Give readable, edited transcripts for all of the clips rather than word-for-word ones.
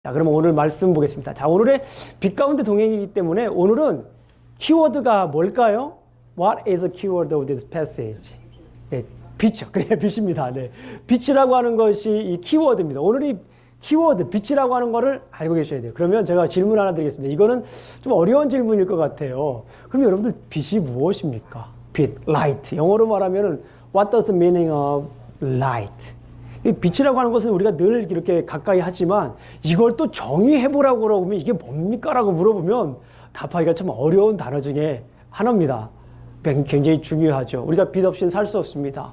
자, 그러면 오늘 말씀 보겠습니다. 자, 오늘의 빛 가운데 동행이기 때문에 오늘은 키워드가 뭘까요? What is the keyword of this passage? 네, 빛이요. 그래, 빛입니다. 네. 빛이라고 하는 것이 이 키워드입니다. 오늘이 키워드, 빛이라고 하는 거를 알고 계셔야 돼요. 그러면 제가 질문 하나 드리겠습니다. 이거는 좀 어려운 질문일 것 같아요. 그럼 여러분들 빛이 무엇입니까? 빛, light. 영어로 말하면 What does the meaning of light? 이 빛이라고 하는 것은 우리가 늘 이렇게 가까이 하지만 이걸 또 정의해보라고 그러면 이게 뭡니까? 라고 물어보면 답하기가 참 어려운 단어 중에 하나입니다. 굉장히 중요하죠. 우리가 빛 없이는 살 수 없습니다.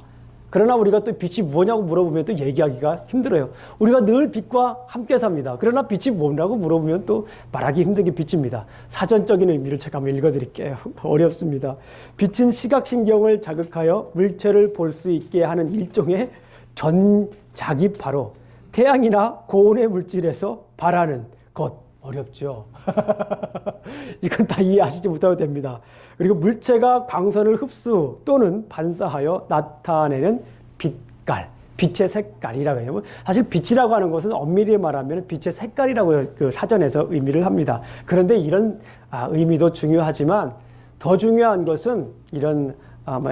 그러나 우리가 또 빛이 뭐냐고 물어보면 또 얘기하기가 힘들어요. 우리가 늘 빛과 함께 삽니다. 그러나 빛이 뭐냐고 물어보면 또 말하기 힘든 게 빛입니다. 사전적인 의미를 제가 한번 읽어드릴게요. 어렵습니다. 빛은 시각신경을 자극하여 물체를 볼 수 있게 하는 일종의 전자기파로 태양이나 고온의 물질에서 발하는 것. 어렵죠. 이건 다 이해하시지 못하도 됩니다. 그리고 물체가 광선을 흡수 또는 반사하여 나타내는 빛깔, 빛의 색깔이라고 해요. 사실 빛이라고 하는 것은 엄밀히 말하면 빛의 색깔이라고 그 사전에서 의미를 합니다. 그런데 이런 의미도 중요하지만 더 중요한 것은 이런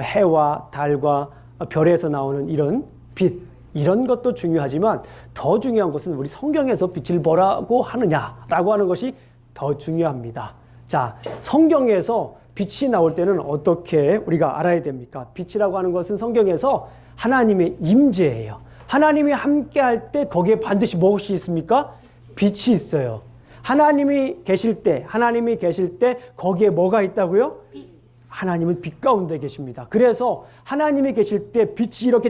해와 달과 별에서 나오는 이런 빛, 이런 것도 중요하지만 더 중요한 것은 우리 성경에서 빛을 뭐라고 하느냐라고 하는 것이 더 중요합니다. 자, 성경에서 빛이 나올 때는 어떻게 우리가 알아야 됩니까? 빛이라고 하는 것은 성경에서 하나님의 임재예요. 하나님이 함께 할 때 거기에 반드시 무엇이 있습니까? 빛이 있어요. 하나님이 계실 때 거기에 뭐가 있다고요? 하나님은 빛 가운데 계십니다. 그래서 하나님이 계실 때 빛이 이렇게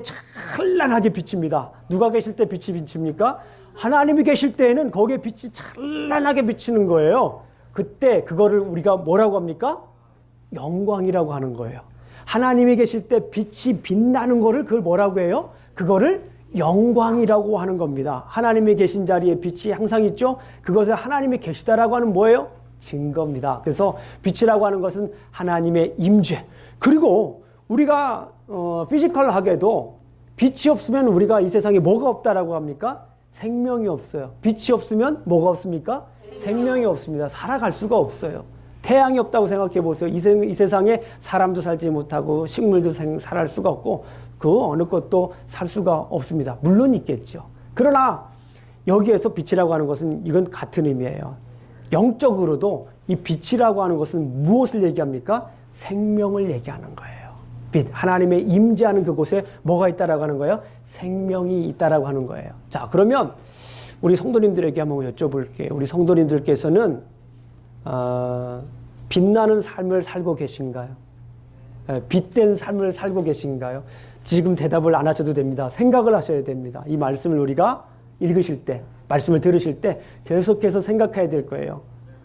찬란하게 비칩니다. 누가 계실 때 빛이 비칩니까? 하나님이 계실 때에는 거기에 빛이 찬란하게 비치는 거예요. 그때 그거를 우리가 뭐라고 합니까? 영광이라고 하는 거예요. 하나님이 계실 때 빛이 빛나는 거를 그걸 뭐라고 해요? 그거를 영광이라고 하는 겁니다. 하나님이 계신 자리에 빛이 항상 있죠? 그것을 하나님이 계시다라고 하는 뭐예요? 증거입니다. 그래서 빛이라고 하는 것은 하나님의 임재. 그리고 우리가 피지컬하게도 빛이 없으면 우리가 이 세상에 뭐가 없다라고 합니까? 생명이 없어요. 빛이 없으면 뭐가 없습니까? 생명이 없습니다. 살아갈 수가 없어요. 태양이 없다고 생각해 보세요. 이 세상에 사람도 살지 못하고 식물도 살할 수가 없고 그 어느 것도 살 수가 없습니다. 물론 있겠죠. 그러나 여기에서 빛이라고 하는 것은 이건 같은 의미예요. 영적으로도 이 빛이라고 하는 것은 무엇을 얘기합니까? 생명을 얘기하는 거예요. 빛, 하나님의 임재하는 그곳에 뭐가 있다라고 하는 거예요? 생명이 있다라고 하는 거예요. 자, 그러면 우리 성도님들에게 한번 여쭤볼게요. 우리 성도님들께서는 빛나는 삶을 살고 계신가요? 빛된 삶을 살고 계신가요? 지금 대답을 안 하셔도 됩니다. 생각을 하셔야 됩니다. 이 말씀을 우리가 읽으실 때, 말씀을 들으실 때 계속해서 생각해야 될 거예요.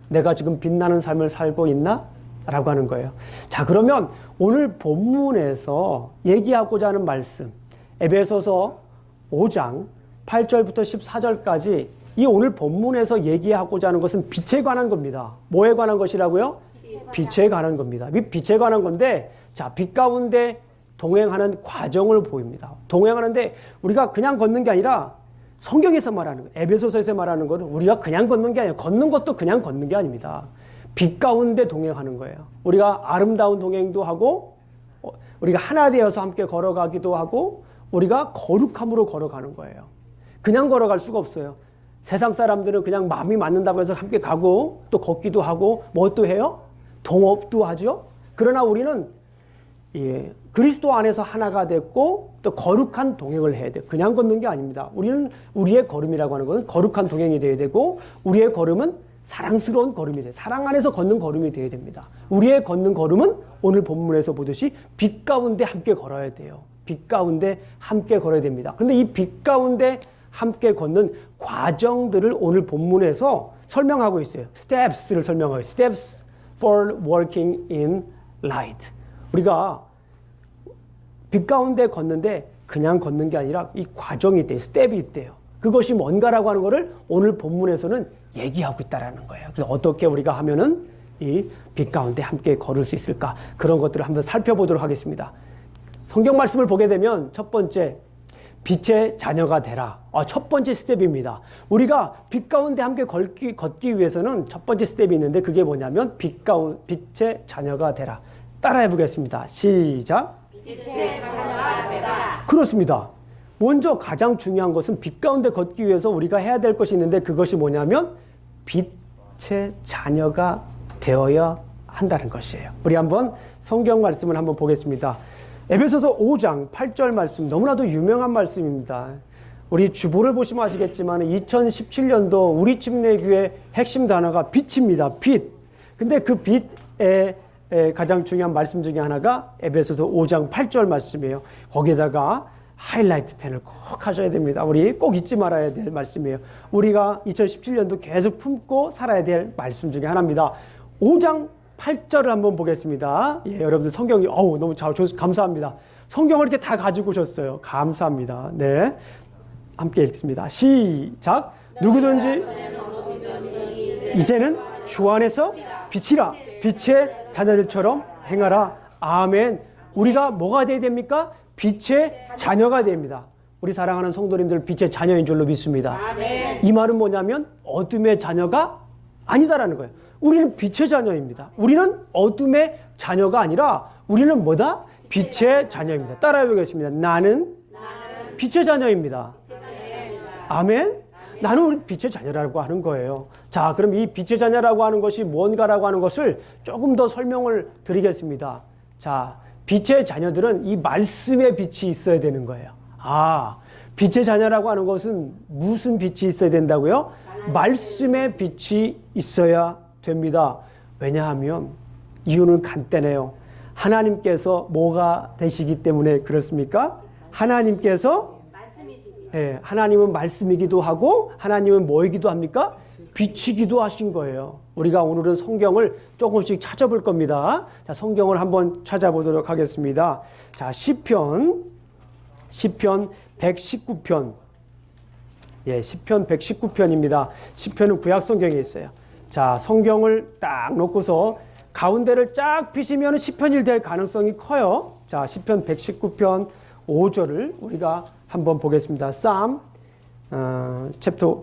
내가 지금 빛나는 삶을 살고 있나? 라고 하는 거예요. 자, 그러면 오늘 본문에서 얘기하고자 하는 말씀, 에베소서 5장 8절부터 14절까지 이 오늘 본문에서 얘기하고자 하는 것은 빛에 관한 겁니다. 뭐에 관한 것이라고요? 빛에 관한 겁니다. 빛에 관한 건데, 자, 빛 가운데 동행하는 과정을 보입니다. 동행하는데 우리가 그냥 걷는 게 아니라 성경에서 말하는 거, 에베소서에서 말하는 거는 우리가 그냥 걷는 게 아니에요. 걷는 것도 그냥 걷는 게 아닙니다. 빛 가운데 동행하는 거예요. 우리가 아름다운 동행도 하고, 우리가 하나 되어서 함께 걸어가기도 하고, 우리가 거룩함으로 걸어가는 거예요. 그냥 걸어갈 수가 없어요. 세상 사람들은 그냥 마음이 맞는다고 해서 함께 가고, 또 걷기도 하고, 뭐 또 해요? 동업도 하죠. 그러나 우리는 그리스도 안에서 하나가 됐고 또 거룩한 동행을 해야 돼요. 그냥 걷는 게 아닙니다. 우리는 우리의 걸음이라고 하는 것은 거룩한 동행이 되어야 되고 우리의 걸음은 사랑스러운 걸음이 돼요. 사랑 안에서 걷는 걸음이 되어야 됩니다. 우리의 걷는 걸음은 오늘 본문에서 보듯이 빛 가운데 함께 걸어야 돼요. 빛 가운데 함께 걸어야 됩니다. 그런데 이 빛 가운데 함께 걷는 과정들을 오늘 본문에서 설명하고 있어요. Steps를 설명하고 있어요. Steps for working in light. 우리가 빛 가운데 걷는데 그냥 걷는 게 아니라 이 과정이 있대요. 스텝이 있대요. 그것이 뭔가라고 하는 것을 오늘 본문에서는 얘기하고 있다는 거예요. 그래서 어떻게 우리가 하면은 이 빛 가운데 함께 걸을 수 있을까? 그런 것들을 한번 살펴보도록 하겠습니다. 성경 말씀을 보게 되면 첫 번째, 빛의 자녀가 되라. 첫 번째 스텝입니다. 우리가 빛 가운데 함께 걷기 위해서는 첫 번째 스텝이 있는데 그게 뭐냐면 빛의 자녀가 되라. 따라해 보겠습니다. 시작. 빛의 자녀가 되라. 그렇습니다. 먼저 가장 중요한 것은 빛 가운데 걷기 위해서 우리가 해야 될 것이 있는데 그것이 뭐냐면 빛의 자녀가 되어야 한다는 것이에요. 우리 한번 성경 말씀을 한번 보겠습니다. 에베소서 5장 8절 말씀, 너무나도 유명한 말씀입니다. 우리 주보를 보시면 아시겠지만 2017년도 우리 침례교회 핵심 단어가 빛입니다. 빛. 근데 그 빛의 가장 중요한 말씀 중에 하나가 에베소서 5장 8절 말씀이에요. 거기다가 하이라이트 펜을 꼭 하셔야 됩니다. 우리 꼭 잊지 말아야 될 말씀이에요. 우리가 2017년도 계속 품고 살아야 될 말씀 중에 하나입니다. 5장 8절을 한번 보겠습니다. 예, 여러분들 성경이 너무 감사합니다. 성경을 이렇게 다 가지고 오셨어요. 감사합니다. 네, 함께 읽습니다. 시작. 누구든지 이제는 주 안에서 빛이라. 빛의 자녀들처럼 행하라. 아멘. 우리가 뭐가 돼야 됩니까? 빛의 자녀가 됩니다. 우리 사랑하는 성도님들 빛의 자녀인 줄로 믿습니다. 아멘. 이 말은 뭐냐면 어둠의 자녀가 아니다라는 거예요. 우리는 빛의 자녀입니다. 우리는 어둠의 자녀가 아니라 우리는 뭐다? 빛의 자녀입니다. 따라해 보겠습니다. 나는 빛의 자녀입니다. 아멘. 나는 우리 빛의 자녀라고 하는 거예요. 자, 그럼 이 빛의 자녀라고 하는 것이 뭔가라고 하는 것을 조금 더 설명을 드리겠습니다. 자, 빛의 자녀들은 이 말씀의 빛이 있어야 되는 거예요. 빛의 자녀라고 하는 것은 무슨 빛이 있어야 된다고요? 말씀의 빛이 있어야 됩니다. 왜냐하면 이유는 간단해요. 하나님께서 뭐가 되시기 때문에 그렇습니까? 하나님께서 하나님은 말씀이기도 하고 하나님은 뭐이기도 합니까? 빛이기도 하신 거예요. 우리가 오늘은 성경을 조금씩 찾아볼 겁니다. 자, 성경을 한번 찾아보도록 하겠습니다. 자, 시편 119편. 예, 시편 119편입니다. 시편은 구약 성경에 있어요. 자, 성경을 딱 놓고서 가운데를 쫙 피시면 시편이 될 가능성이 커요. 자, 시편 119편 5절을 우리가 한번 보겠습니다. Psalm chapter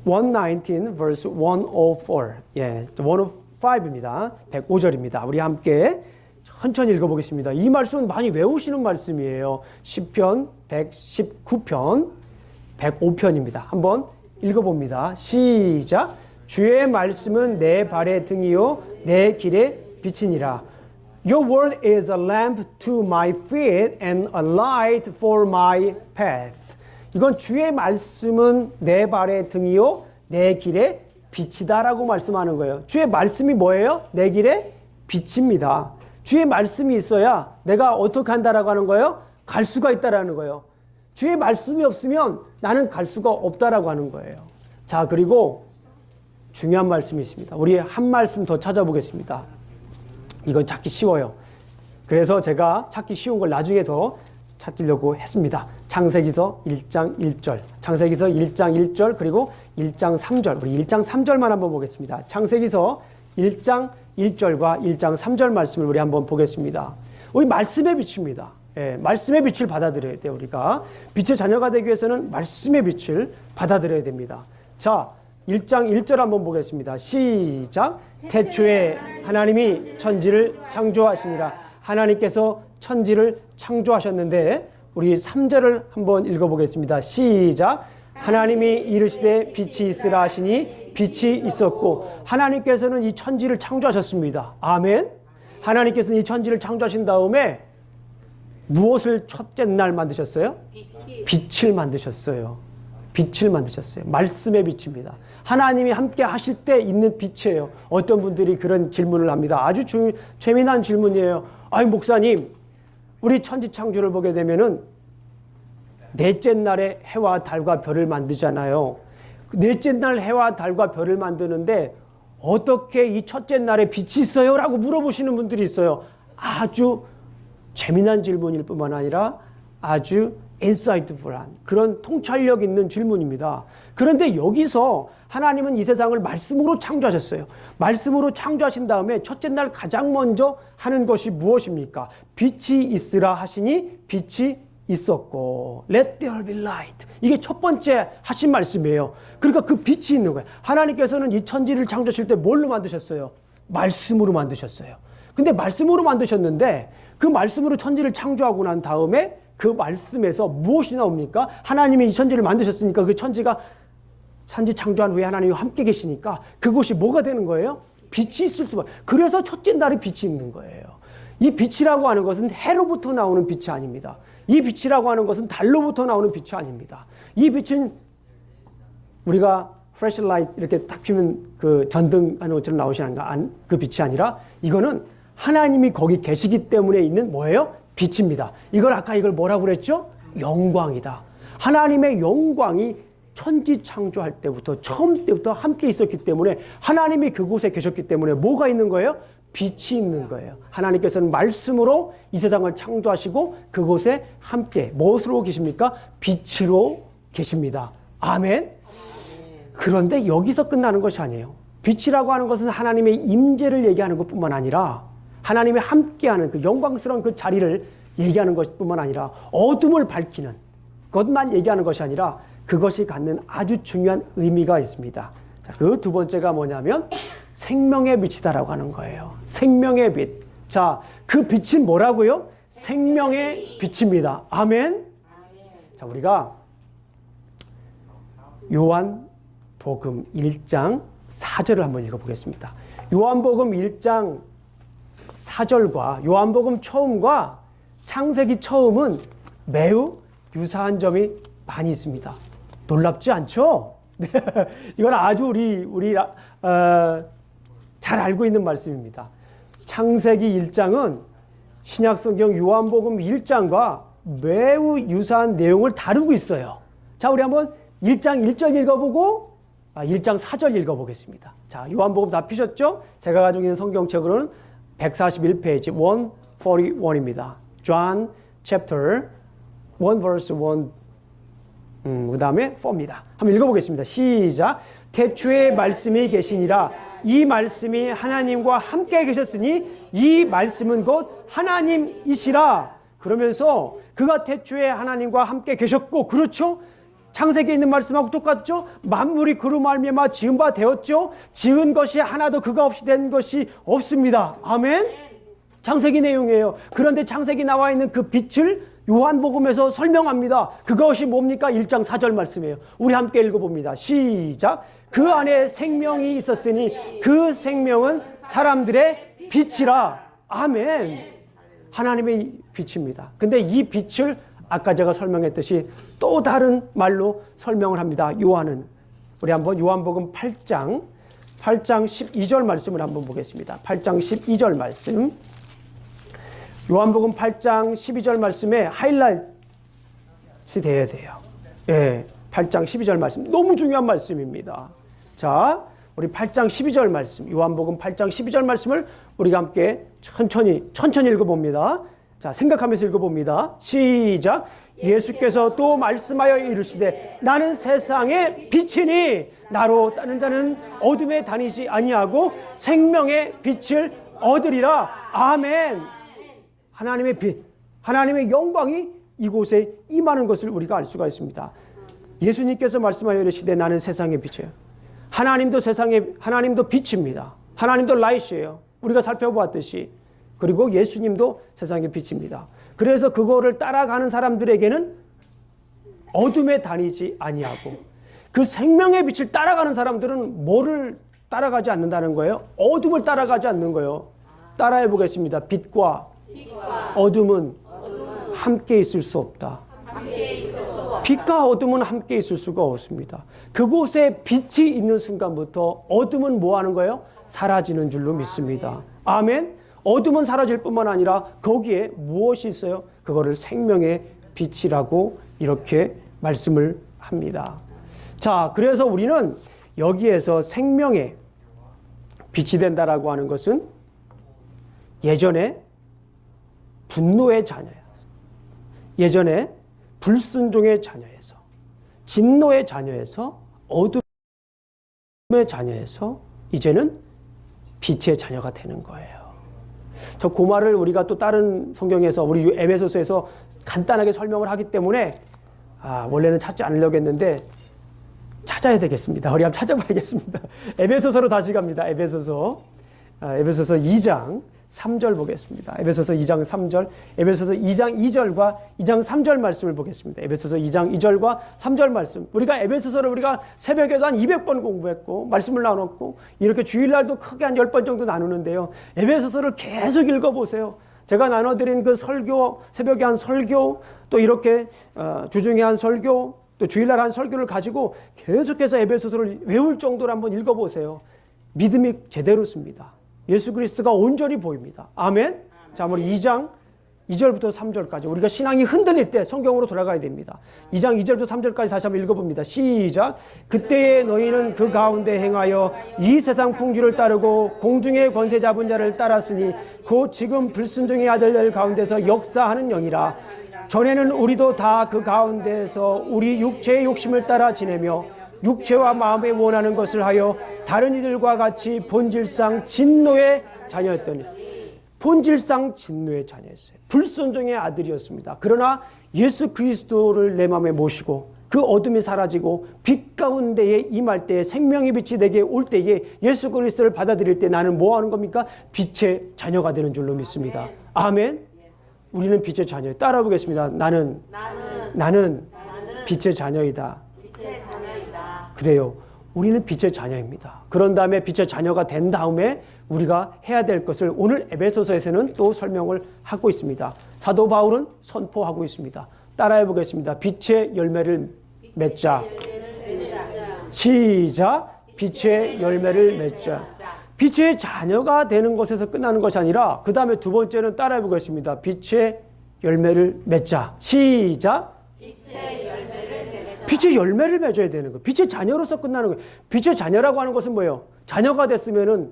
119 verse 104. 예, 105입니다. 105절입니다. 우리 함께 천천히 읽어보겠습니다. 이 말씀은 많이 외우시는 말씀이에요. 시편 119편 105편입니다. 한번 읽어봅니다. 시작. 주의 말씀은 내 발의 등이요 내 길의 빛이니라. Your word is a lamp to my feet and a light for my path. 이건 주의 말씀은 내 발의 등이요 내 길의 빛이다라고 말씀하는 거예요. 주의 말씀이 뭐예요? 내 길의 빛입니다. 주의 말씀이 있어야 내가 어떻게 한다라고 하는 거예요? 갈 수가 있다라는 거예요. 주의 말씀이 없으면 나는 갈 수가 없다라고 하는 거예요. 자, 그리고 중요한 말씀이 있습니다. 우리 한 말씀 더 찾아보겠습니다. 이건 찾기 쉬워요. 그래서 제가 찾기 쉬운 걸 나중에 더 찾으려고 했습니다. 창세기서 1장 1절. 창세기서 1장 1절 그리고 1장 3절. 우리 1장 3절만 한번 보겠습니다. 창세기서 1장 1절과 1장 3절 말씀을 우리 한번 보겠습니다. 우리 말씀의 빛입니다. 예, 말씀의 빛을 받아들여야 돼요. 우리가 빛의 자녀가 되기 위해서는 말씀의 빛을 받아들여야 됩니다. 자, 1장 1절 한번 보겠습니다. 시작. 태초에 하나님이 천지를 창조하시니라. 하나님께서 천지를 창조하셨는데 우리 3절을 한번 읽어보겠습니다. 시작. 하나님이 이르시되 빛이 있으라 하시니 빛이 있었고. 하나님께서는 이 천지를 창조하셨습니다. 아멘. 하나님께서는 이 천지를 창조하신 다음에 무엇을 첫째 날 만드셨어요? 빛을 만드셨어요. 빛을 만드셨어요. 말씀의 빛입니다. 하나님이 함께 하실 때 있는 빛이에요. 어떤 분들이 그런 질문을 합니다. 아주 재미난 질문이에요. 아니, 목사님, 우리 천지 창조를 보게 되면은 넷째 날에 해와 달과 별을 만들잖아요. 넷째 날 해와 달과 별을 만드는데 어떻게 이 첫째 날에 빛이 있어요? 라고 물어보시는 분들이 있어요. 아주 재미난 질문일 뿐만 아니라 아주 인사이트풀한 그런 통찰력 있는 질문입니다. 그런데 여기서 하나님은 이 세상을 말씀으로 창조하셨어요. 말씀으로 창조하신 다음에 첫째 날 가장 먼저 하는 것이 무엇입니까? 빛이 있으라 하시니 빛이 있었고 Let there be light. 이게 첫 번째 하신 말씀이에요. 그러니까 그 빛이 있는 거예요. 하나님께서는 이 천지를 창조하실 때 뭘로 만드셨어요? 말씀으로 만드셨어요. 근데 말씀으로 만드셨는데 그 말씀으로 천지를 창조하고 난 다음에 그 말씀에서 무엇이 나옵니까? 하나님이 이 천지를 만드셨으니까 그 천지가 천지 창조한 후에 하나님이 함께 계시니까 그곳이 뭐가 되는 거예요? 빛이 있을 수밖에. 그래서 첫째 날에 빛이 있는 거예요. 이 빛이라고 하는 것은 해로부터 나오는 빛이 아닙니다. 이 빛이라고 하는 것은 달로부터 나오는 빛이 아닙니다. 이 빛은 우리가 flashlight 이렇게 딱 피면 그 전등하는 것처럼 나오시는 그 빛이 아니라 이거는 하나님이 거기 계시기 때문에 있는 뭐예요? 빛입니다. 이걸 아까 이걸 뭐라고 그랬죠? 영광이다. 하나님의 영광이 천지 창조할 때부터 처음 때부터 함께 있었기 때문에 하나님이 그곳에 계셨기 때문에 뭐가 있는 거예요? 빛이 있는 거예요. 하나님께서는 말씀으로 이 세상을 창조하시고 그곳에 함께 무엇으로 계십니까? 빛으로 계십니다. 아멘. 그런데 여기서 끝나는 것이 아니에요. 빛이라고 하는 것은 하나님의 임재를 얘기하는 것뿐만 아니라 하나님의 함께하는 그 영광스러운 그 자리를 얘기하는 것뿐만 아니라 어둠을 밝히는 것만 얘기하는 것이 아니라 그것이 갖는 아주 중요한 의미가 있습니다. 그 두 번째가 뭐냐면 생명의 빛이다라고 하는 거예요. 생명의 빛. 자, 그 빛은 뭐라고요? 생명의 빛입니다. 아멘. 자, 우리가 요한복음 1장 4절을 한번 읽어보겠습니다. 요한복음 1장 4절과 요한복음 처음과 창세기 처음은 매우 유사한 점이 많이 있습니다. 놀랍지 않죠? 네. 이건 아주 우리 잘 알고 있는 말씀입니다. 창세기 1장은 신약성경 요한복음 1장과 매우 유사한 내용을 다루고 있어요. 자, 우리 한번 1장 1절 읽어보고 1장 4절 읽어보겠습니다. 자, 요한복음 다 피셨죠? 제가 가지고 있는 성경책으로는 141페이지 141입니다. John chapter 1 verse 1 그 다음에 4입니다. 한번 읽어보겠습니다. 시작. 태초에 말씀이 계시니라. 이 말씀이 하나님과 함께 계셨으니 이 말씀은 곧 하나님이시라. 그러면서 그가 태초에 하나님과 함께 계셨고, 그렇죠? 창세기에 있는 말씀하고 똑같죠? 만물이 그로 말미암아 지은 바 되었죠? 지은 것이 하나도 그가 없이 된 것이 없습니다. 아멘? 창세기 내용이에요. 그런데 창세기 나와 있는 그 빛을 요한복음에서 설명합니다. 그것이 뭡니까? 1장 4절 말씀이에요. 우리 함께 읽어봅니다. 시작. 그 안에 생명이 있었으니 그 생명은 사람들의 빛이라. 아멘. 하나님의 빛입니다. 근데 이 빛을 아까 제가 설명했듯이 또 다른 말로 설명을 합니다. 요한은. 우리 한번 요한복음 8장 12절 말씀을 한번 보겠습니다. 8장 12절 말씀. 요한복음 8장 12절 말씀에 하이라이트 돼야 돼요. 예, 8장 12절 말씀. 너무 중요한 말씀입니다. 자, 우리 8장 12절 말씀, 요한복음 8장 12절 말씀을 우리가 함께 천천히 읽어봅니다. 자, 생각하면서 읽어봅니다. 시작. 예수께서 또 말씀하여 이르시되 나는 세상의 빛이니 나로 따른 자는 어둠에 다니지 아니하고 생명의 빛을 얻으리라. 아멘. 하나님의 빛, 하나님의 영광이 이곳에 임하는 것을 우리가 알 수가 있습니다. 예수님께서 말씀하여 이르시되 나는 세상의 빛이에요. 하나님도 빛입니다. 하나님도 라이트예요. 우리가 살펴보았듯이. 그리고 예수님도 세상의 빛입니다. 그래서 그거를 따라가는 사람들에게는 어둠에 다니지 아니하고, 그 생명의 빛을 따라가는 사람들은 뭐를 따라가지 않는다는 거예요? 어둠을 따라가지 않는 거예요. 따라해 보겠습니다. 빛과 어둠은 함께 있을 수 없다. 빛과 어둠은 함께 있을 수가 없습니다. 그곳에 빛이 있는 순간부터 어둠은 뭐 하는 거예요? 사라지는 줄로 믿습니다. 아멘. 어둠은 사라질 뿐만 아니라 거기에 무엇이 있어요? 그거를 생명의 빛이라고 이렇게 말씀을 합니다. 자, 그래서 우리는 여기에서 생명의 빛이 된다라고 하는 것은 예전에 분노의 자녀였어. 예전에 불순종의 자녀에서, 진노의 자녀에서, 어둠의 자녀에서 이제는 빛의 자녀가 되는 거예요. 저 고말을 우리가 또 다른 성경에서, 우리 에베소서에서 간단하게 설명을 하기 때문에 원래는 찾지 않으려고 했는데 찾아야 되겠습니다. 우리 한번 찾아봐야겠습니다. 에베소서로 다시 갑니다. 에베소서 2장 3절 보겠습니다. 에베소서 2장 3절, 에베소서 2장 2절과 2장 3절 말씀을 보겠습니다. 에베소서 2장 2절과 3절 말씀. 우리가 에베소서를 우리가 새벽에도 한 200번 공부했고 말씀을 나눴고 이렇게 주일날도 크게 한 10번 정도 나누는데요. 에베소서를 계속 읽어보세요. 제가 나눠드린 그 설교, 새벽에 한 설교, 또 이렇게 주중에 한 설교, 또 주일날 한 설교를 가지고 계속해서 에베소서를 외울 정도로 한번 읽어보세요. 믿음이 제대로 씁니다. 예수 그리스도가 온전히 보입니다. 아멘. 자, 우리 2장 2절부터 3절까지 우리가 신앙이 흔들릴 때 성경으로 돌아가야 됩니다. 2장 2절부터 3절까지 다시 한번 읽어봅니다. 시작. 그때에 너희는 그 가운데 행하여 이 세상 풍주를 따르고 공중의 권세 잡은 자를 따랐으니 곧 지금 불순종의 아들들 가운데서 역사하는 영이라. 전에는 우리도 다 그 가운데에서 우리 육체의 욕심을 따라 지내며 육체와 마음에 원하는 것을 하여 다른 이들과 같이 본질상 진노의 자녀였더니, 본질상 진노의 자녀였어요. 불순종의 아들이었습니다. 그러나 예수 그리스도를 내 마음에 모시고 그 어둠이 사라지고 빛 가운데에 임할 때에 생명의 빛이 내게 올 때에 예수 그리스도를 받아들일 때 나는 뭐 하는 겁니까? 빛의 자녀가 되는 줄로 믿습니다. 아멘. 우리는 빛의 자녀예요. 따라 보겠습니다. 나는 빛의 자녀이다. 그래요. 우리는 빛의 자녀입니다. 그런 다음에 빛의 자녀가 된 다음에 우리가 해야 될 것을 오늘 에베소서에서는 또 설명을 하고 있습니다. 사도 바울은 선포하고 있습니다. 따라해 보겠습니다. 빛의 열매를 맺자. 시작. 빛의 열매를 맺자. 빛의 자녀가 되는 것에서 끝나는 것이 아니라 그 다음에 두 번째는 따라해 보겠습니다. 빛의 열매를 맺자. 시작. 빛의 열매를 맺어야 되는 거예요. 빛의 자녀로서 끝나는 거예요. 빛의 자녀라고 하는 것은 뭐예요? 자녀가 됐으면은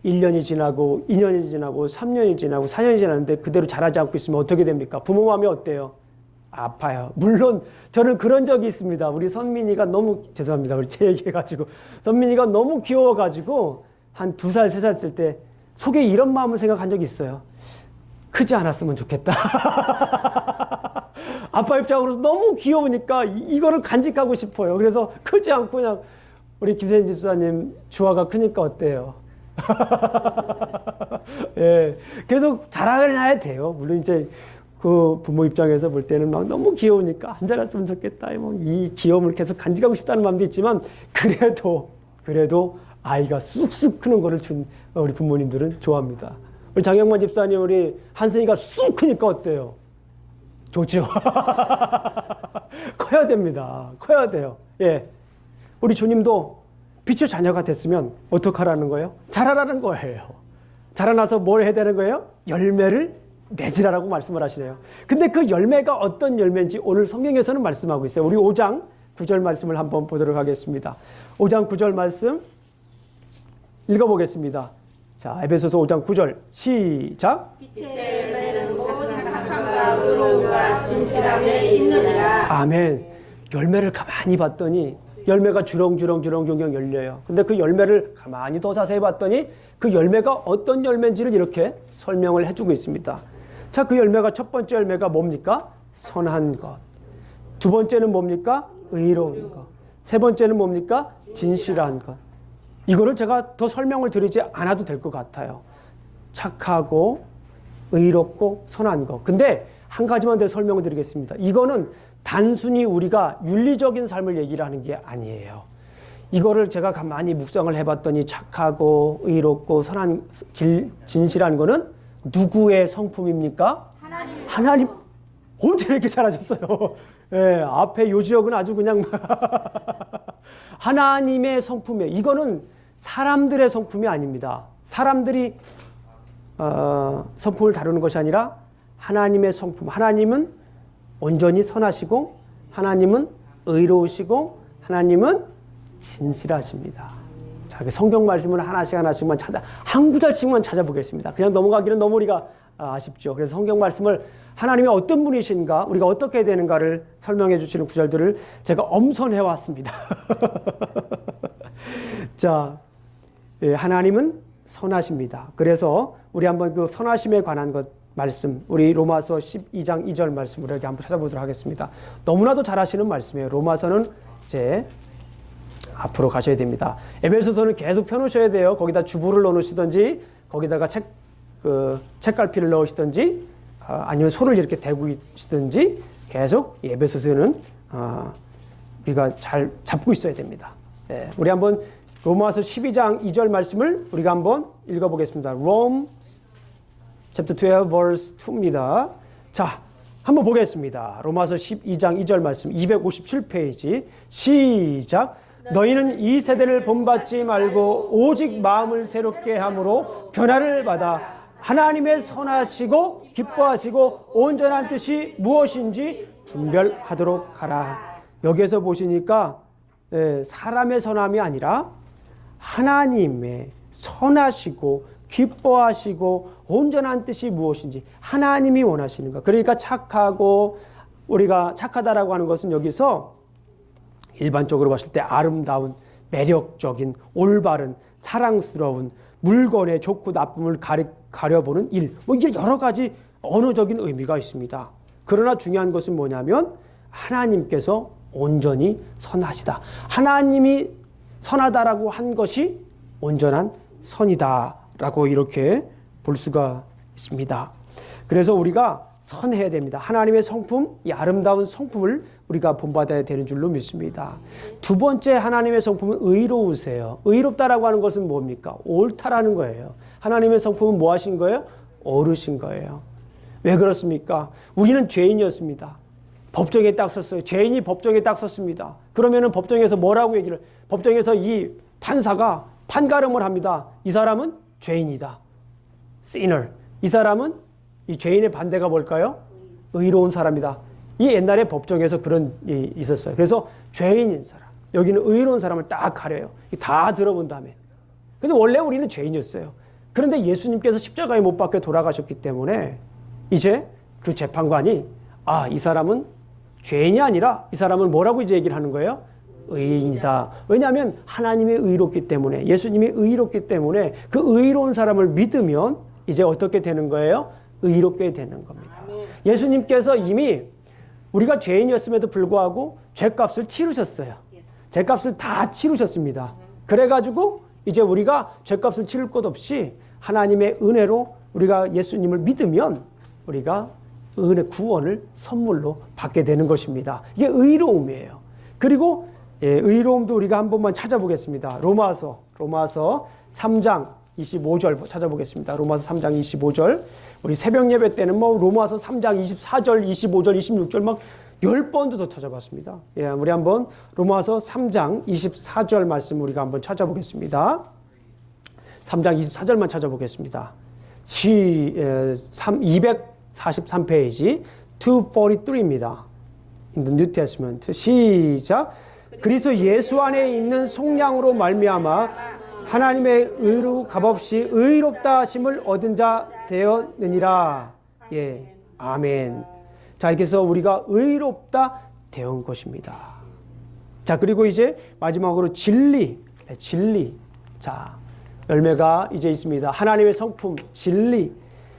1년이 지나고 2년이 지나고 3년이 지나고 4년이 지났는데 그대로 자라지 않고 있으면 어떻게 됩니까? 부모 마음이 어때요? 아파요. 물론 저는 그런 적이 있습니다. 우리 선민이가 너무, 죄송합니다. 우리 제 얘기해가지고 선민이가 너무 귀여워가지고 한 2살, 3살 쓸 때 속에 이런 마음을 생각한 적이 있어요. 크지 않았으면 좋겠다. 아빠 입장으로서 너무 귀여우니까 이거를 간직하고 싶어요. 그래서 크지 않고 그냥 우리 김세진 집사님 주아가 크니까 어때요? 예, 계속 자라나야 돼요. 물론 이제 그 부모 입장에서 볼 때는 막 너무 귀여우니까 안 자랐으면 좋겠다. 이 귀여움을 계속 간직하고 싶다는 마음도 있지만 그래도 아이가 쑥쑥 크는 거를 준 우리 부모님들은 좋아합니다. 우리 장영만 집사님, 우리 한승이가 쑥 크니까 어때요? 좋죠. 커야 됩니다. 커야 돼요. 예, 우리 주님도 빛의 자녀가 됐으면 어떡하라는 거예요? 자라라는 거예요. 자라나서 뭘 해야 되는 거예요? 열매를 맺으라라고 말씀을 하시네요. 근데 그 열매가 어떤 열매인지 오늘 성경에서는 말씀하고 있어요. 우리 5장 9절 말씀을 한번 보도록 하겠습니다. 5장 9절 말씀 읽어보겠습니다. 자, 에베소서 5장 9절 시작. 빛의 열매는 모든 착함과 의로움과 진실함에 있느니라. 아멘. 열매를 가만히 봤더니 열매가 주렁주렁 열려요. 근데 그 열매를 가만히 더 자세히 봤더니 그 열매가 어떤 열매인지를 이렇게 설명을 해주고 있습니다. 자, 그 열매가 첫 번째 열매가 뭡니까? 선한 것. 두 번째는 뭡니까? 의로운 것. 세 번째는 뭡니까? 진실한 것. 이거를 제가 더 설명을 드리지 않아도 될 것 같아요. 착하고 의롭고 선한 것. 근데 한 가지만 더 설명을 드리겠습니다. 이거는 단순히 우리가 윤리적인 삶을 얘기를 하는 게 아니에요. 이거를 제가 가만히 묵상을 해봤더니 착하고 의롭고 선한 진실한 거는 누구의 성품입니까? 하나님. 어떻게 이렇게 잘하셨어요? 예, 앞에 요 지역은 아주 그냥 하나님의 성품이에요. 이거는 사람들의 성품이 아닙니다. 사람들이 성품을 다루는 것이 아니라 하나님의 성품. 하나님은 온전히 선하시고 하나님은 의로우시고 하나님은 진실하십니다. 자, 성경 말씀을 하나씩만 한 구절씩만 찾아보겠습니다. 그냥 넘어가기는 너무 우리가 아쉽죠. 그래서 성경 말씀을 하나님이 어떤 분이신가, 우리가 어떻게 해야 되는가를 설명해 주시는 구절들을 제가 엄선해 왔습니다. 자, 예, 하나님은 선하십니다. 그래서 우리 한번 그 선하심에 관한 것 말씀, 우리 로마서 12장 2절 말씀 우리 한번 찾아보도록 하겠습니다. 너무나도 잘 아시는 말씀이에요. 로마서는 이제 앞으로 가셔야 됩니다. 에베소서는 계속 펴놓으셔야 돼요. 거기다 주보를 넣으시든지 거기다가 책갈피를 넣으시든지 아니면 손을 이렇게 대고 계시든지 계속 에베소서는 우리가 잘 잡고 있어야 됩니다. 예, 우리 한번 로마서 12장 2절 말씀을 우리가 한번 읽어보겠습니다. Rome chapter 12 verse 2입니다. 자, 한번 보겠습니다. 로마서 12장 2절 말씀 257페이지 시작. 너희는 이 세대를 본받지 말고 오직 마음을 새롭게 함으로 변화를 받아 하나님의 선하시고 기뻐하시고 온전한 뜻이 무엇인지 분별하도록 하라. 여기에서 보시니까 사람의 선함이 아니라 하나님의 선하시고 기뻐하시고 온전한 뜻이 무엇인지 하나님이 원하시는 것. 그러니까 착하고 우리가 착하다라고 하는 것은 여기서 일반적으로 봤을 때 아름다운, 매력적인, 올바른, 사랑스러운, 물건의 좋고 나쁨을 가려보는 일, 뭐 이게 여러 가지 언어적인 의미가 있습니다. 그러나 중요한 것은 뭐냐면 하나님께서 온전히 선하시다. 하나님이 선하다라고 한 것이 온전한 선이다라고 이렇게 볼 수가 있습니다. 그래서 우리가 선해야 됩니다. 하나님의 성품, 이 아름다운 성품을 우리가 본받아야 되는 줄로 믿습니다. 두 번째 하나님의 성품은 의로우세요. 의롭다라고 하는 것은 뭡니까? 옳다라는 거예요. 하나님의 성품은 뭐 하신 거예요? 옳으신 거예요. 왜 그렇습니까? 우리는 죄인이었습니다. 법정에 딱 섰어요. 죄인이 법정에 딱 섰습니다. 그러면은 법정에서 뭐라고 얘기를, 법정에서 이 판사가 판가름을 합니다. 이 사람은 죄인이다. sinner. 이 사람은 이 죄인의 반대가 뭘까요? 의로운 사람이다. 이 옛날에 법정에서 그런 일이 있었어요. 그래서 죄인인 사람, 여기는 의로운 사람을 딱 가려요. 다 들어본 다음에. 근데 원래 우리는 죄인이었어요. 그런데 예수님께서 십자가에 못 박혀 돌아가셨기 때문에 이제 그 재판관이 이 사람은 죄인이 아니라 이 사람은 뭐라고 이제 얘기를 하는 거예요? 의인이다. 왜냐하면 하나님이 의롭기 때문에, 예수님이 의롭기 때문에 그 의로운 사람을 믿으면 이제 어떻게 되는 거예요? 의롭게 되는 겁니다. 예수님께서 이미 우리가 죄인이었음에도 불구하고 죄값을 치르셨어요. 죄값을 다 치르셨습니다. 그래가지고 이제 우리가 죄값을 치를 것 없이 하나님의 은혜로 우리가 예수님을 믿으면 우리가 은혜 구원을 선물로 받게 되는 것입니다. 이게 의로움이에요. 그리고 의로움도 우리가 한 번만 찾아보겠습니다. 로마서 3장 25절 찾아보겠습니다. 로마서 3장 25절. 우리 새벽 예배 때는 뭐 로마서 3장 24절, 25절, 26절 막 10번도 더 찾아봤습니다. 우리 한번 로마서 3장 24절 말씀 우리가 한번 찾아보겠습니다. 3장 24절만 찾아보겠습니다. 243페이지 243입니다. In the New Testament. 시작. 그리스도 예수 안에 있는 속량으로 말미암아 하나님의 의로 값없이 의롭다 하심을 얻은 자 되었느니라. 아멘. 자, 이렇게 해서 우리가 의롭다 되온 것입니다. 자, 그리고 이제 마지막으로 진리. 자, 열매가 이제 있습니다. 하나님의 성품, 진리.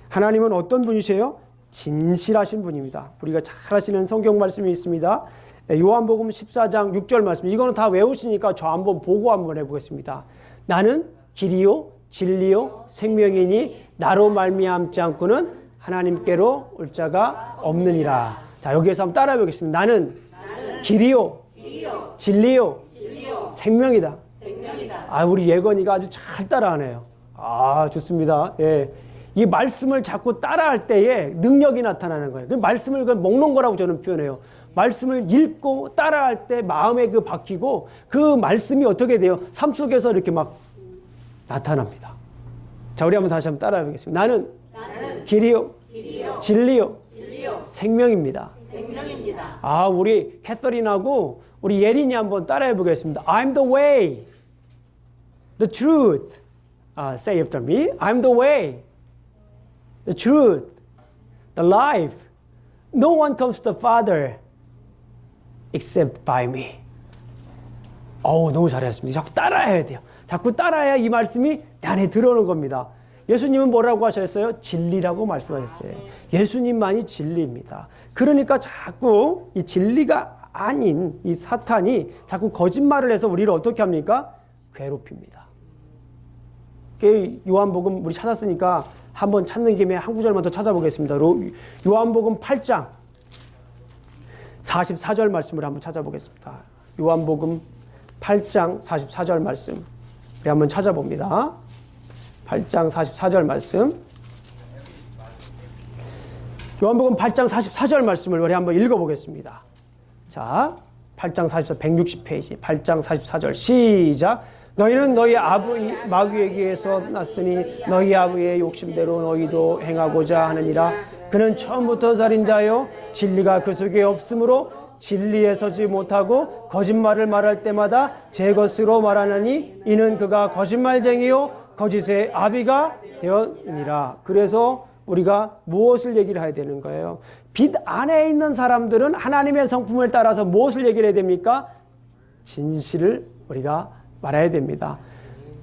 하나님은 어떤 분이세요? 진실하신 분입니다. 우리가 잘 아시는 성경 말씀이 있습니다. 요한복음 14장 6절 말씀. 이거는 다 외우시니까 저 한번 보고 한번 해보겠습니다. 나는 길이요 진리요 생명이니 나로 말미암지 않고는 하나님께로 올 자가 없느니라. 자, 여기에서 한번 따라해 보겠습니다. 나는 길이요 진리요 생명이다. 우리 예건이가 아주 잘 따라하네요. 좋습니다. 이 말씀을 자꾸 따라할 때에 능력이 나타나는 거예요. 그 말씀을 먹는 거라고 저는 표현해요. 말씀을 읽고 따라할 때 마음에 박히고 그 말씀이 어떻게 돼요? 삶 속에서 이렇게 막 나타납니다. 자, 우리 한번 다시 한번 따라해 보겠습니다. 나는 길이요 진리요 생명입니다. 우리 캐서린하고 우리 예린이 한번 따라해 보겠습니다. I'm the way, the truth. Say after me. I'm the way, the truth, the life. No one comes to the Father except by me. 너무 잘했습니다. 자꾸 따라해야 돼요. 자꾸 따라해야 이 말씀이 내 안에 들어오는 겁니다. 예수님은 뭐라고 하셨어요? 진리라고 말씀하셨어요. 예수님만이 진리입니다. 그러니까 자꾸 이 진리가 아닌 이 사탄이 자꾸 거짓말을 해서 우리를 어떻게 합니까? 괴롭힙니다. 요한복음 우리 찾았으니까 한번 찾는 김에 한 구절만 더 찾아보겠습니다. 요한복음 8장 44절 말씀을 한번 찾아보겠습니다. 요한복음 8장 44절 말씀 우리 한번 찾아봅니다. 8장 44절 말씀. 요한복음 8장 44절 말씀을 우리 한번 읽어보겠습니다. 자, 8장 44, 160페이지 8장 44절 시작. 너희는 너희 아버지 마귀에게서 났으니 너희 아버지의 욕심대로 너희도 행하고자 하느니라. 그는 처음부터 살인자요 진리가 그 속에 없으므로 진리에 서지 못하고 거짓말을 말할 때마다 제 것으로 말하느니 이는 그가 거짓말쟁이요 거짓의 아비가 되었느니라. 그래서 우리가 무엇을 얘기를 해야 되는 거예요? 빛 안에 있는 사람들은 하나님의 성품을 따라서 무엇을 얘기를 해야 됩니까? 진실을 우리가 말해야 됩니다.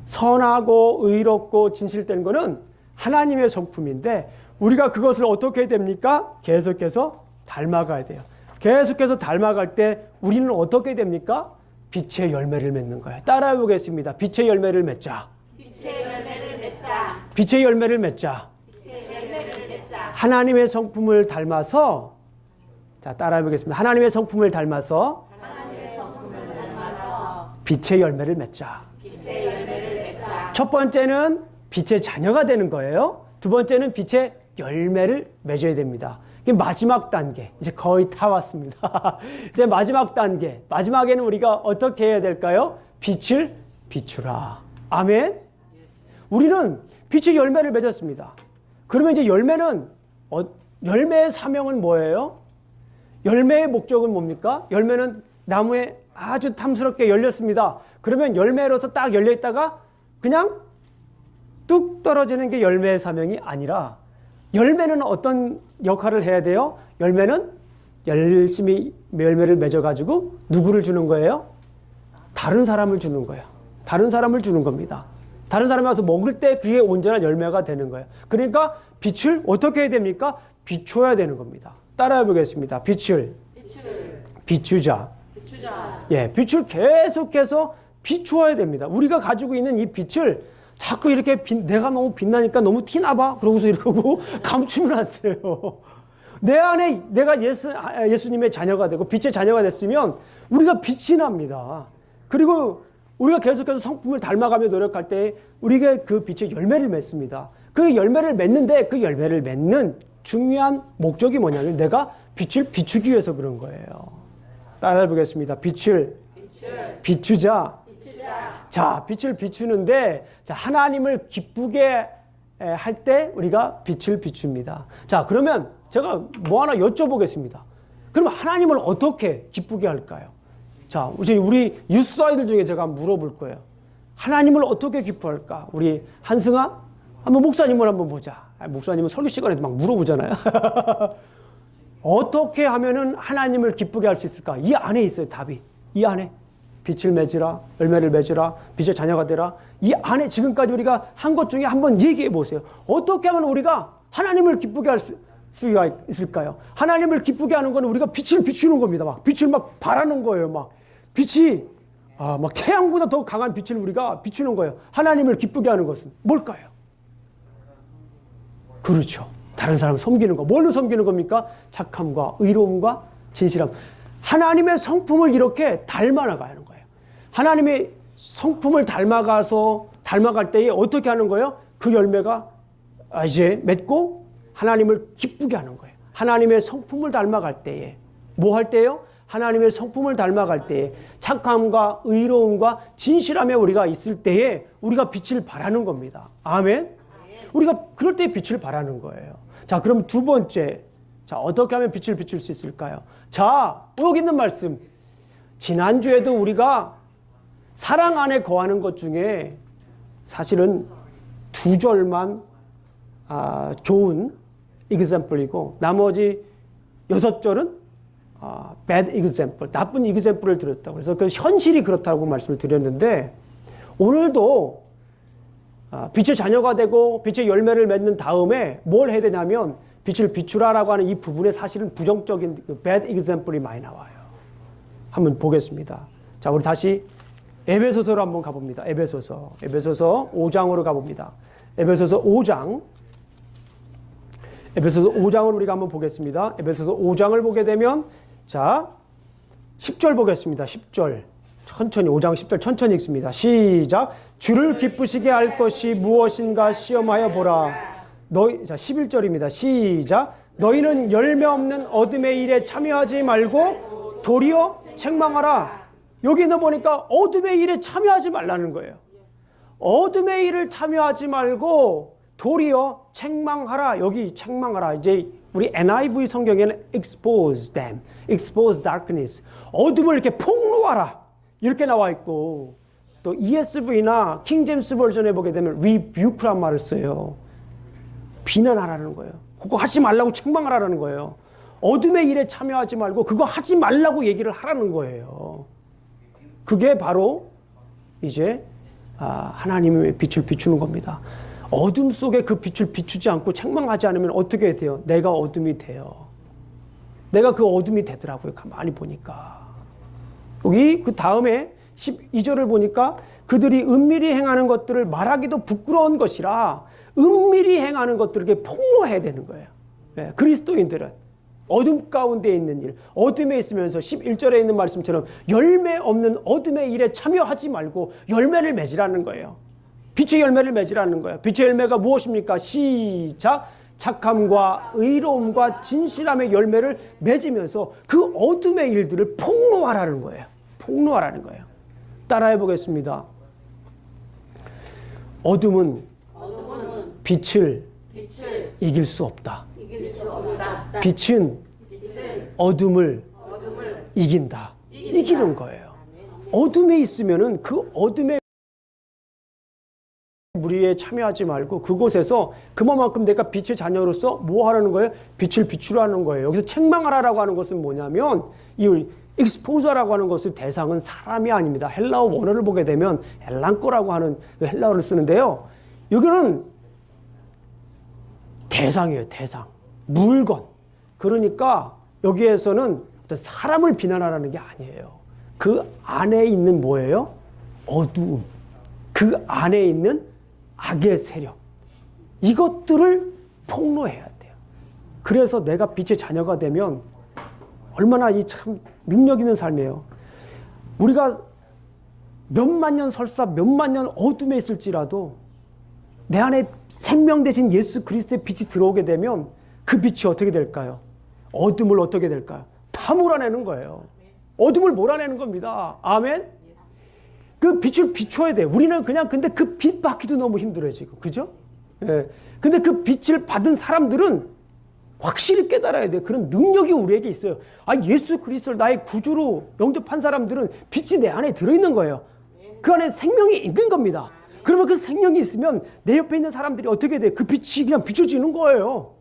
선하고 의롭고 진실된 것은 하나님의 성품인데 우리가 그것을 어떻게 해야 됩니까? 계속해서 닮아가야 돼요. 계속해서 닮아갈 때 우리는 어떻게 됩니까? 빛의 열매를 맺는 거예요. 따라해 보겠습니다. 빛의 열매를 맺자. 빛의 열매를 맺자. 빛의 열매를 맺자. 빛의 열매를 맺자. 하나님의 성품을 닮아서 자 따라해 보겠습니다. 하나님의 성품을 닮아서 빛의 열매를 맺자. 빛의 열매를 맺자. 첫 번째는 빛의 자녀가 되는 거예요. 두 번째는 빛의 열매를 맺어야 됩니다. 이게 마지막 단계. 이제 거의 다 왔습니다. 이제 마지막 단계. 마지막에는 우리가 어떻게 해야 될까요? 빛을 비추라. 아멘. 우리는 빛의 열매를 맺었습니다. 그러면 이제 열매의 사명은 뭐예요? 열매의 목적은 뭡니까? 열매는 나무에 아주 탐스럽게 열렸습니다. 그러면 열매로서 딱 열려있다가 그냥 뚝 떨어지는 게 열매의 사명이 아니라 열매는 어떤 역할을 해야 돼요? 열매는 열심히 열매를 맺어가지고 누구를 주는 거예요? 다른 사람을 주는 거예요. 다른 사람을 주는 겁니다. 다른 사람이 와서 먹을 때 그게 온전한 열매가 되는 거예요. 그러니까 빛을 어떻게 해야 됩니까? 비춰야 되는 겁니다. 따라해 보겠습니다. 빛을 비추자. 예, 빛을 계속해서 비추어야 됩니다. 우리가 가지고 있는 이 빛을 자꾸 이렇게 내가 너무 빛나니까 너무 티나봐. 그러고서 이러고 감추면 안 돼요. 내 안에 내가 예수님의 자녀가 되고 빛의 자녀가 됐으면 우리가 빛이 납니다. 그리고 우리가 계속해서 성품을 닮아가며 노력할 때 우리가 그 빛의 열매를 맺습니다. 그 열매를 맺는데 그 열매를 맺는 중요한 목적이 뭐냐면 내가 빛을 비추기 위해서 그런 거예요. 따라해 보겠습니다. 빛을 비추자. 자, 빛을 비추는데 자, 하나님을 기쁘게 할 때 우리가 빛을 비춥니다. 자, 그러면 제가 뭐 하나 여쭤보겠습니다. 그럼 하나님을 어떻게 기쁘게 할까요? 자, 우리 유스 아이들 중에 제가 물어볼 거예요. 하나님을 어떻게 기뻐할까? 우리 한승아? 한번 목사님을 한번 보자. 목사님은 설교 시간에도 막 물어보잖아요. 어떻게 하면은 하나님을 기쁘게 할 수 있을까? 이 안에 있어요, 답이. 이 안에. 빛을 맺으라, 열매를 맺으라, 빛의 자녀가 되라. 이 안에 지금까지 우리가 한 것 중에 한번 얘기해 보세요. 어떻게 하면 우리가 하나님을 기쁘게 할 수가 있을까요? 하나님을 기쁘게 하는 건 우리가 빛을 비추는 겁니다. 막 빛을 막 바라는 거예요. 막 빛이 막 태양보다 더 강한 빛을 우리가 비추는 거예요. 하나님을 기쁘게 하는 것은 뭘까요? 그렇죠. 다른 사람 섬기는 거. 뭘로 섬기는 겁니까? 착함과 의로움과 진실함. 하나님의 성품을 이렇게 닮아나가야 하는 거예요. 하나님의 성품을 닮아갈 때에 어떻게 하는 거예요? 그 열매가 이제 맺고 하나님을 기쁘게 하는 거예요. 하나님의 성품을 닮아갈 때에 뭐 할 때요? 하나님의 성품을 닮아갈 때에 착함과 의로움과 진실함에 우리가 있을 때에 우리가 빛을 발하는 겁니다. 아멘? 우리가 그럴 때 빛을 발하는 거예요. 자, 그럼 두 번째. 자, 어떻게 하면 빛을 비출 수 있을까요? 자, 여기 있는 말씀. 지난주에도 우리가 사랑 안에 거하는 것 중에 사실은 두 절만 좋은 example이고 나머지 6절은 bad example, 나쁜 example을 드렸다고. 그래서 그 현실이 그렇다고 말씀을 드렸는데 오늘도 빛의 자녀가 되고 빛의 열매를 맺는 다음에 뭘 해야 되냐면 빛을 비추라라고 하는 이 부분에 사실은 부정적인 bad example이 많이 나와요. 한번 보겠습니다. 자, 우리 다시 에베소서로 한번 가봅니다. 에베소서 5장으로 가봅니다. 에베소서 5장. 에베소서 5장을 우리가 한번 보겠습니다. 에베소서 5장을 보게 되면 자, 10절 보겠습니다. 10절. 천천히 5장 10절 천천히 읽습니다. 시작. 주를 기쁘시게 할 것이 무엇인가 시험하여 보라. 자, 11절입니다. 시작. 너희는 열매 없는 어둠의 일에 참여하지 말고 도리어 책망하라. 여기는 보니까 어둠의 일에 참여하지 말라는 거예요. 어둠의 일을 참여하지 말고 도리어 책망하라. 여기 책망하라. 이제 우리 NIV 성경에는 expose them, expose darkness. 어둠을 이렇게 폭로하라. 이렇게 나와 있고 또 ESV나 킹제임스 버전에 보게 되면 rebuke란 말을 써요. 비난하라는 거예요. 그거 하지 말라고 책망하라는 거예요. 어둠의 일에 참여하지 말고 그거 하지 말라고 얘기를 하라는 거예요. 그게 바로 이제 하나님의 빛을 비추는 겁니다. 어둠 속에 그 빛을 비추지 않고 책망하지 않으면 어떻게 돼요? 내가 어둠이 돼요. 내가 그 어둠이 되더라고요. 가만히 보니까. 여기 그 다음에 12절을 보니까 그들이 은밀히 행하는 것들을 말하기도 부끄러운 것이라 은밀히 행하는 것들을 폭로해야 되는 거예요. 네, 그리스도인들은 어둠 가운데 있는 일, 어둠에 있으면서 11절에 있는 말씀처럼 열매 없는 어둠의 일에 참여하지 말고 열매를 맺으라는 거예요. 빛의 열매를 맺으라는 거예요. 빛의 열매가 무엇입니까? 시작. 착함과 의로움과 진실함의 열매를 맺으면서 그 어둠의 일들을 폭로하라는 거예요. 폭로하라는 거예요. 따라해 보겠습니다. 어둠은 빛을 이길 수 없다. 빛은 어둠을 이긴다. 이기는 거예요. 어둠에 있으면은 그 어둠의 무리에 참여하지 말고 그곳에서 그만큼 내가 빛의 자녀로서 뭐 하라는 거예요? 빛을 비추라는 거예요. 여기서 책망하라라고 하는 것은 뭐냐면 이 익스포저라고 하는 것의 대상은 사람이 아닙니다. 헬라어 원어를 보게 되면 엘란코라고 하는 헬라어를 쓰는데요. 여기는 대상이에요. 대상. 물건. 그러니까 여기에서는 어떤 사람을 비난하라는 게 아니에요. 그 안에 있는 뭐예요? 어두움. 그 안에 있는 악의 세력. 이것들을 폭로해야 돼요. 그래서 내가 빛의 자녀가 되면 얼마나 이 참 능력 있는 삶이에요. 우리가 몇만 년 설사 몇만 년 어둠에 있을지라도 내 안에 생명 대신 예수 그리스도의 빛이 들어오게 되면 그 빛이 어떻게 될까요? 어둠을 어떻게 될까요? 다 몰아내는 거예요. 어둠을 몰아내는 겁니다. 아멘? 그 빛을 비춰야 돼. 우리는 그냥 근데 그 빛 받기도 너무 힘들어요, 지금. 그죠? 예. 근데 그 빛을 받은 사람들은 확실히 깨달아야 돼. 그런 능력이 우리에게 있어요. 예수 그리스도를 나의 구주로 영접한 사람들은 빛이 내 안에 들어있는 거예요. 그 안에 생명이 있는 겁니다. 그러면 그 생명이 있으면 내 옆에 있는 사람들이 어떻게 돼? 그 빛이 그냥 비춰지는 거예요.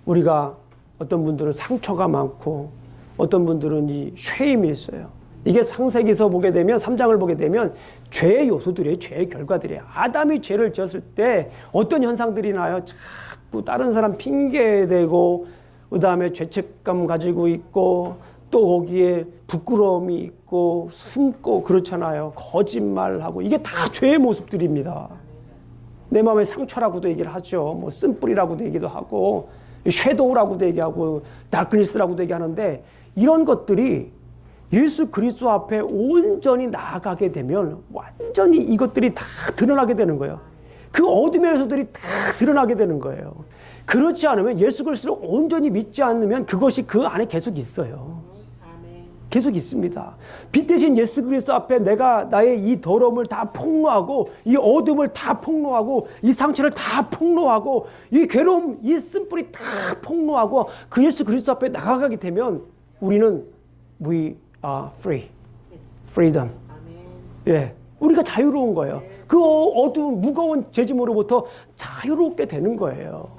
우리가 어떤 분들은 상처가 많고 어떤 분들은 이 쉐임이 있어요. 이게 창세기서 보게 되면 3장을 보게 되면 죄의 요소들이에요. 죄의 결과들이에요. 아담이 죄를 지었을 때 어떤 현상들이 나요? 자꾸 다른 사람 핑계대고 그 다음에 죄책감 가지고 있고 또 거기에 부끄러움이 있고 숨고 그렇잖아요. 거짓말하고 이게 다 죄의 모습들입니다. 내 마음의 상처라고도 얘기를 하죠. 뭐 쓴뿌리라고도 얘기도 하고 섀도우라고도 얘기하고 다크니스라고도 얘기하는데 이런 것들이 예수 그리스도 앞에 온전히 나아가게 되면 완전히 이것들이 다 드러나게 되는 거예요. 그 어둠의 요소들이 다 드러나게 되는 거예요. 그렇지 않으면 예수 그리스도를 온전히 믿지 않으면 그것이 그 안에 계속 있어요. 계속 있습니다. 빛 대신 예수 그리스도 앞에 내가 나의 이 더러움을 다 폭로하고 이 어둠을 다 폭로하고 이 상처를 다 폭로하고 이 괴로움, 이 쓴뿌리 다 폭로하고 그 예수 그리스도 앞에 나가게 되면 우리는 we are free. freedom. 예, 우리가 자유로운 거예요. 그 어두운 무거운 죄짐으로부터 자유롭게 되는 거예요.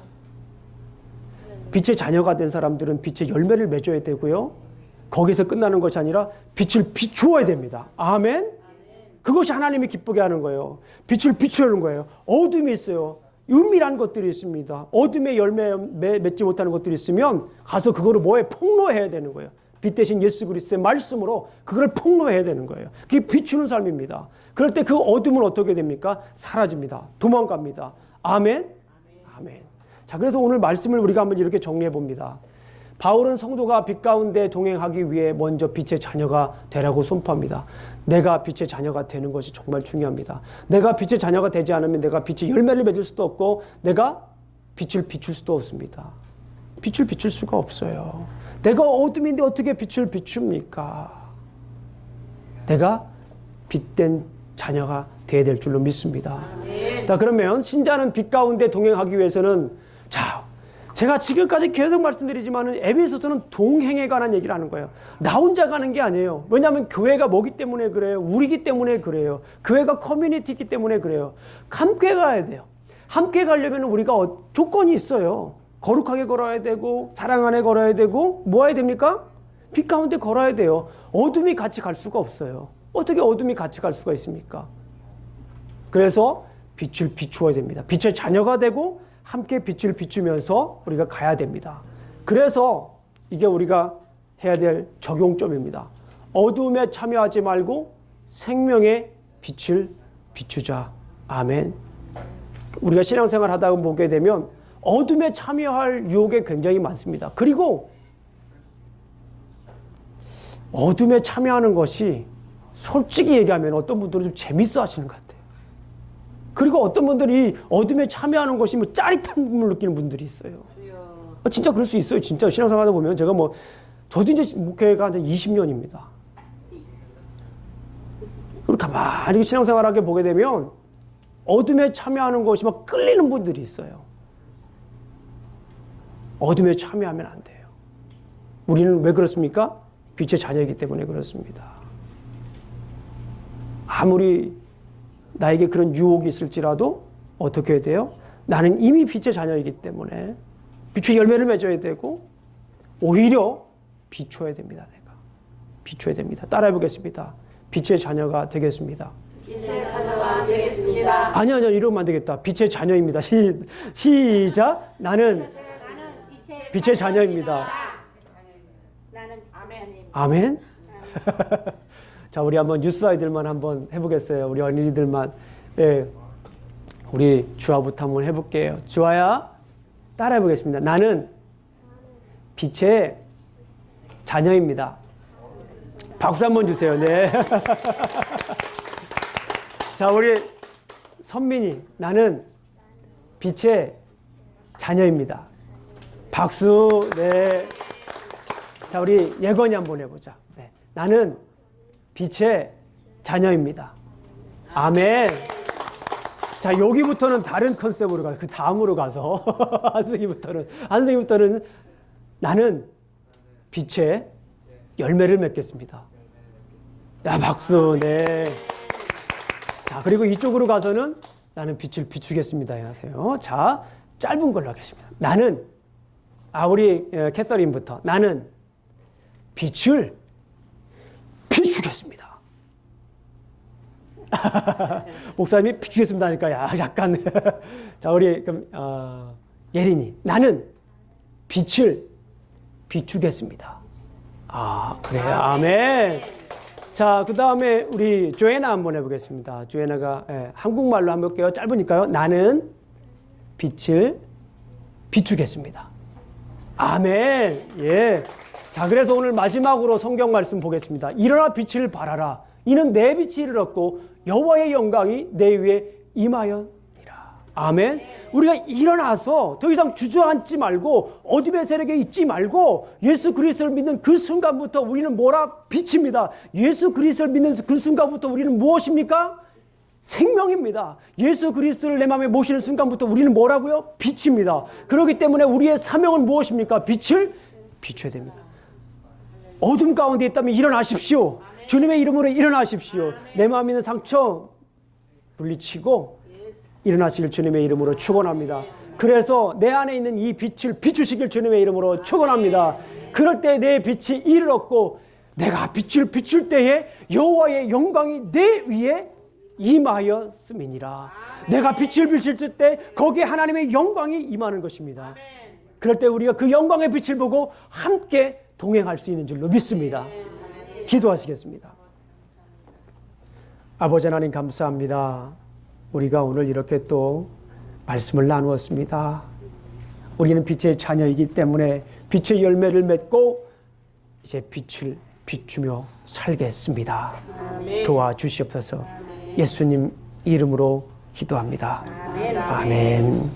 빛의 자녀가 된 사람들은 빛의 열매를 맺어야 되고요. 거기서 끝나는 것이 아니라 빛을 비추어야 됩니다. 아멘? 그것이 하나님이 기쁘게 하는 거예요. 빛을 비추는 거예요. 어둠이 있어요. 은밀한 것들이 있습니다. 어둠에 열매 맺지 못하는 것들이 있으면 가서 그거를 뭐에 폭로해야 되는 거예요. 빛 대신 예수 그리스도의 말씀으로 그걸 폭로해야 되는 거예요. 그게 비추는 삶입니다. 그럴 때 그 어둠은 어떻게 됩니까? 사라집니다. 도망갑니다. 아멘? 아멘. 자, 그래서 오늘 말씀을 우리가 한번 이렇게 정리해 봅니다. 바울은 성도가 빛 가운데 동행하기 위해 먼저 빛의 자녀가 되라고 선포합니다. 내가 빛의 자녀가 되는 것이 정말 중요합니다. 내가 빛의 자녀가 되지 않으면 내가 빛의 열매를 맺을 수도 없고 내가 빛을 비출 수도 없습니다. 빛을 비출 수가 없어요. 내가 어둠인데 어떻게 빛을 비춥니까? 내가 빛된 자녀가 되어야 될 줄로 믿습니다. 자, 그러면 신자는 빛 가운데 동행하기 위해서는 자, 제가 지금까지 계속 말씀드리지만은 에베소서는 동행에 관한 얘기를 하는 거예요. 나 혼자 가는 게 아니에요. 왜냐하면 교회가 뭐기 때문에 그래요. 우리기 때문에 그래요. 교회가 커뮤니티이기 때문에 그래요. 함께 가야 돼요. 함께 가려면 우리가 조건이 있어요. 거룩하게 걸어야 되고 사랑 안에 걸어야 되고 뭐 해야 됩니까? 빛 가운데 걸어야 돼요. 어둠이 같이 갈 수가 없어요. 어떻게 어둠이 같이 갈 수가 있습니까? 그래서 빛을 비추어야 됩니다. 빛의 자녀가 되고 함께 빛을 비추면서 우리가 가야 됩니다. 그래서 이게 우리가 해야 될 적용점입니다. 어둠에 참여하지 말고 생명의 빛을 비추자. 아멘. 우리가 신앙생활 하다 보게 되면 어둠에 참여할 유혹이 굉장히 많습니다. 그리고 어둠에 참여하는 것이 솔직히 얘기하면 어떤 분들은 좀 재밌어 하시는 것 같아요. 그리고 어떤 분들이 어둠에 참여하는 것이 뭐 짜릿함을 느끼는 분들이 있어요. 진짜 그럴 수 있어요. 진짜 신앙생활 하다 보면 제가 저도 이제 목회가 한 20년입니다. 그리고 가만히 신앙생활하게 보게 되면 어둠에 참여하는 것이 막 끌리는 분들이 있어요. 어둠에 참여하면 안 돼요. 우리는 왜 그렇습니까? 빛의 자녀이기 때문에 그렇습니다. 아무리 나에게 그런 유혹이 있을지라도 어떻게 해야 돼요? 나는 이미 빛의 자녀이기 때문에 빛의 열매를 맺어야 되고 오히려 비춰야 됩니다. 내가 비춰야 됩니다. 따라해 보겠습니다. 빛의 자녀가 되겠습니다. 빛의 자녀가 되겠습니다. 아니요 이러면 안 되겠다. 빛의 자녀입니다. 시작. 나는 빛의 자녀입니다. 나는 아멘. 아멘. 자, 우리 한번 뉴스 아이들만 한번 해보겠어요. 우리 어린이들만. 예, 우리 주아부터 한번 해볼게요. 주아야, 따라해보겠습니다. 나는 빛의 자녀입니다. 박수 한번 주세요. 네. 자, 우리 선민이, 나는 빛의 자녀입니다. 박수. 네. 자, 우리 예건이 한번 해보자. 네. 나는 빛의 자녀입니다. 아멘. 자, 여기부터는 다른 컨셉으로 가서 그 다음으로 가서 한승이부터는 나는 빛의 열매를 맺겠습니다. 야, 박수. 네. 자, 그리고 이쪽으로 가서는 나는 빛을 비추겠습니다. 하세요. 자, 짧은 걸로 하겠습니다. 나는 우리 캐서린부터 나는 빛을 비추겠습니다. 목사님이 비추겠습니다 하니까 약간 자, 우리 그럼 예린이 나는 빛을 비추겠습니다. 그래요. 아멘. 자, 그 다음에 우리 조애나 한번 해보겠습니다. 조애나가 한국말로 한번 볼게요. 짧으니까요. 나는 빛을 비추겠습니다. 아멘. 예. 자, 그래서 오늘 마지막으로 성경 말씀 보겠습니다. 일어나 빛을 발하라. 이는 내 빛이 이르렀고 여호와의 영광이 내 위에 임하였니라. 아멘. 우리가 일어나서 더 이상 주저앉지 말고 어둠의 세력에 있지 말고 예수 그리스도를 믿는 그 순간부터 우리는 빛입니다. 예수 그리스도를 믿는 그 순간부터 우리는 무엇입니까? 생명입니다. 예수 그리스도를 내 마음에 모시는 순간부터 우리는 뭐라고요? 빛입니다. 그렇기 때문에 우리의 사명은 무엇입니까? 빛을 비춰야 됩니다. 어둠 가운데 있다면 일어나십시오. 주님의 이름으로 일어나십시오. 내 마음에 있는 상처 물리치고 일어나시길 주님의 이름으로 축원합니다. 그래서 내 안에 있는 이 빛을 비추시길 주님의 이름으로 축원합니다. 그럴 때 내 빛이 이르렀고 내가 빛을 비출 때에 여호와의 영광이 내 위에 임하였음이니라. 내가 빛을 비칠 때 거기에 하나님의 영광이 임하는 것입니다. 그럴 때 우리가 그 영광의 빛을 보고 함께 동행할 수 있는 줄로 믿습니다. 기도하시겠습니다. 아버지 하나님 감사합니다. 우리가 오늘 이렇게 또 말씀을 나누었습니다. 우리는 빛의 자녀이기 때문에 빛의 열매를 맺고 이제 빛을 비추며 살겠습니다. 도와주시옵소서. 예수님 이름으로 기도합니다. 아멘.